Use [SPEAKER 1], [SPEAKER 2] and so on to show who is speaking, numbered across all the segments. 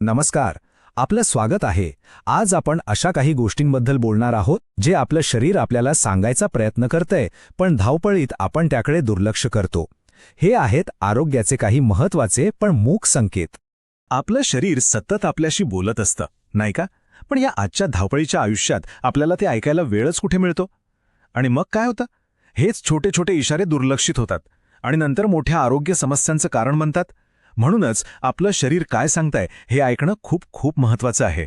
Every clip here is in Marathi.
[SPEAKER 1] नमस्कार. आपलं स्वागत आहे. आज आपण अशा काही गोष्टींबद्दल बोलणार आहोत जे आपलं शरीर आपल्याला सांगायचा प्रयत्न करतंय, पण धावपळीत आपण त्याकडे दुर्लक्ष करतो. हे आहेत आरोग्याचे काही महत्त्वाचे पण मूक संकेत.
[SPEAKER 2] आपलं शरीर सतत आपल्याशी बोलत असतं, नाही का? पण या आजच्या धावपळीच्या आयुष्यात आपल्याला ते ऐकायला वेळच कुठे मिळतो? आणि मग काय होतं? हेच छोटे छोटे इशारे दुर्लक्षित होतात आणि नंतर मोठ्या आरोग्य समस्यांचं कारण बनतात. म्हणूनच आपलं शरीर काय सांगतंय हे ऐकणं खूप खूप महत्त्वाचं आहे.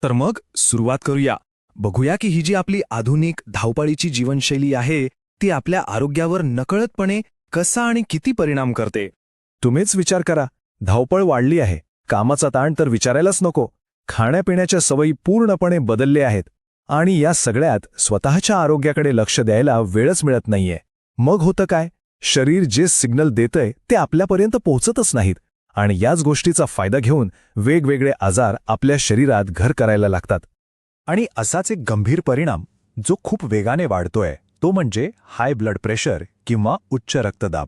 [SPEAKER 3] तर मग सुरुवात करूया. बघूया की ही जी आपली आधुनिक धावपळीची जीवनशैली आहे ती आपल्या आरोग्यावर नकळतपणे कसा आणि किती परिणाम करते.
[SPEAKER 2] तुम्हीच विचार करा, धावपळ वाढली आहे, कामाचा ताण तर विचारायलाच नको. खाण्यापिण्याच्या सवयी पूर्णपणे बदलल्या आहेत आणि या सगळ्यात स्वतःच्या आरोग्याकडे लक्ष द्यायला वेळच मिळत नाहीये. मग होतं काय? शरीर जे सिग्नल देतंय ते आपल्यापर्यंत पोहोचतच नाहीत आणि याच गोष्टीचा फायदा घेऊन वेगवेगळे आजार आपल्या शरीरात घर करायला लागतात. आणि असाच एक गंभीर परिणाम जो खूप वेगाने वाढतोय तो म्हणजे हाय ब्लड प्रेशर किंवा उच्च रक्तदाब.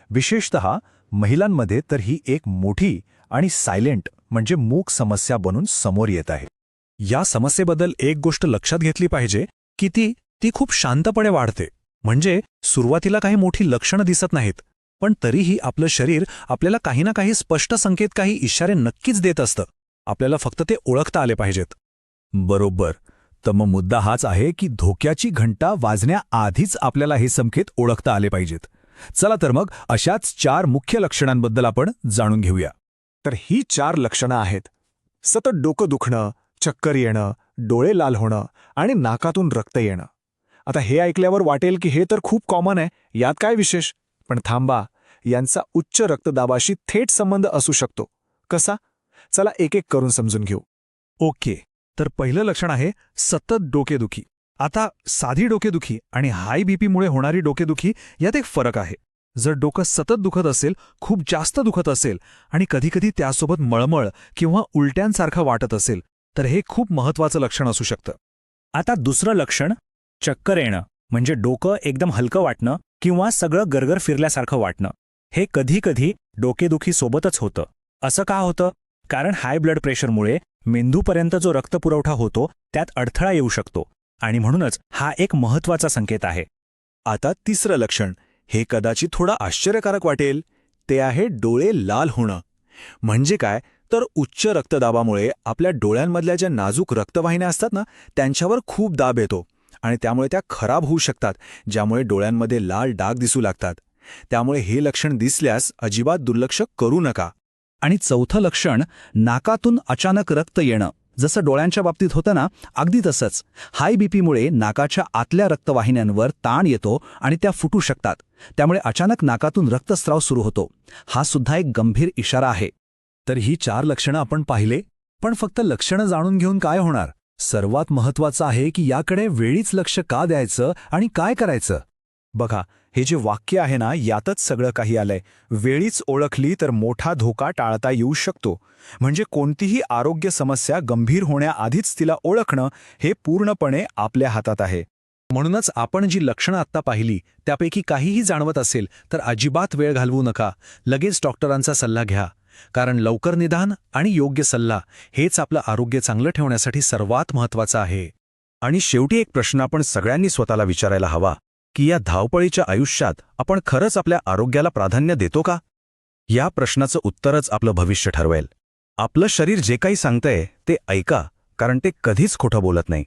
[SPEAKER 2] विशेषतः महिलांमध्ये तर ही एक मोठी आणि सायलेंट म्हणजे मूक समस्या बनून समोर येत आहे.
[SPEAKER 3] या समस्येबद्दल एक गोष्ट लक्षात घेतली पाहिजे की ती खूप शांतपणे वाढते. म्हणजे सुरुवातीला काही मोठी लक्षणं दिसत नाहीत, पण तरीही आपलं शरीर आपल्याला काही ना काही स्पष्ट संकेत, काही इशारे नक्कीच देत असतं. आपल्याला फक्त ते ओळखता आले पाहिजेत.
[SPEAKER 2] बरोबर. तर मग मुद्दा हाच आहे की धोक्याची घंटा वाजण्याआधीच आपल्याला हे संकेत ओळखता आले पाहिजेत. चला तर मग अशाच 4 मुख्य लक्षणांबद्दल आपण जाणून घेऊया. तर ही 4 लक्षणं आहेत: सतत डोकं दुखणं, चक्कर येणं, डोळे लाल होणं आणि नाकातून रक्त येणं. आता हे ऐकल्यावर वाटेल की हे तर खूप कॉमन आहे, यात काय विशेष? पण थांबा, यांचा उच्च रक्तदाबाशी थेट संबंध असू शकतो. कसा? चला एक एक करून समजून घेऊ.
[SPEAKER 3] ओके, तर पहिलं लक्षण आहे सतत डोकेदुखी. आता साधी डोकेदुखी आणि हाय बीपीमुळे होणारी डोकेदुखी यात एक फरक आहे. जर डोकं सतत दुखत असेल, खूप जास्त दुखत असेल आणि कधीकधी त्यासोबत मळमळ किंवा उलट्यांसारखं वाटत असेल, तर हे खूप महत्त्वाचं लक्षण असू शकतं.
[SPEAKER 4] आता दुसरं लक्षण चक्कर येणं, म्हणजे डोकं एकदम हलकं वाटणं किंवा सगळं गरगर फिरल्यासारखं वाटणं. हे कधीकधी डोकेदुखीसोबतच होतं. असं का होतं? कारण हाय ब्लड प्रेशरमुळे मेंदूपर्यंत जो रक्तपुरवठा होतो त्यात अडथळा येऊ शकतो आणि म्हणूनच हा एक महत्त्वाचा संकेत आहे.
[SPEAKER 2] आता तिसरं लक्षण, हे कदाचित थोडं आश्चर्यकारक वाटेल, ते आहे डोळे लाल होणं. म्हणजे काय? तर उच्च रक्तदाबामुळे आपल्या डोळ्यांमधल्या ज्या नाजूक रक्तवाहिन्या असतात ना, त्यांच्यावर खूप दाब येतो आणि त्यामुळे त्या खराब होऊ शकतात, ज्यामुळे डोळ्यांमध्ये लाल डाग दिसू लागतात. त्यामुळे हे लक्षण दिसल्यास अजिबात दुर्लक्ष करू नका.
[SPEAKER 3] आणि चौथं लक्षण नाकातून अचानक रक्त येणं. जसं डोळ्यांच्या बाबतीत होतं ना, अगदी तसंच हाय बीपीमुळे नाकाच्या आतल्या रक्तवाहिन्यांवर ताण येतो आणि त्या फुटू शकतात. त्यामुळे अचानक नाकातून रक्तस्राव सुरू होतो. हा सुद्धा एक गंभीर इशारा आहे.
[SPEAKER 2] तर ही 4 लक्षणं आपण पाहिले, पण फक्त लक्षणं जाणून घेऊन काय होणार? सर्वात महत्त्वाचं आहे की याकडे वेळीच लक्ष का द्यायचं आणि काय करायचं. बघा, हे जे वाक्य आहे ना, यातच सगळं काही आलंय. वेळीच ओळखली तर मोठा धोका टाळता येऊ शकतो. म्हणजे कोणतीही आरोग्य समस्या गंभीर होण्याआधीच तिला ओळखणं हे पूर्णपणे आपल्या हातात आहे.
[SPEAKER 3] म्हणूनच आपण जी लक्षणं आत्ता पाहिली त्यापैकी काहीही जाणवत असेल तर अजिबात वेळ घालवू नका. लगेच डॉक्टरांचा सल्ला घ्या. कारण लवकर निदान आणि योग्य सल्ला हेच आपलं आरोग्य चांगलं ठेवण्यासाठी सर्वात महत्त्वाचं आहे.
[SPEAKER 2] आणि शेवटी एक प्रश्न आपण सगळ्यांनी स्वतःला विचारायला हवा की या धावपळीच्या आयुष्यात आपण खरंच आपल्या आरोग्याला प्राधान्य देतो का? या प्रश्नाचं उत्तरच आपलं भविष्य ठरवेल. आपलं शरीर जे काही सांगतंय ते ऐका, कारण ते कधीच खोटं बोलत नाही.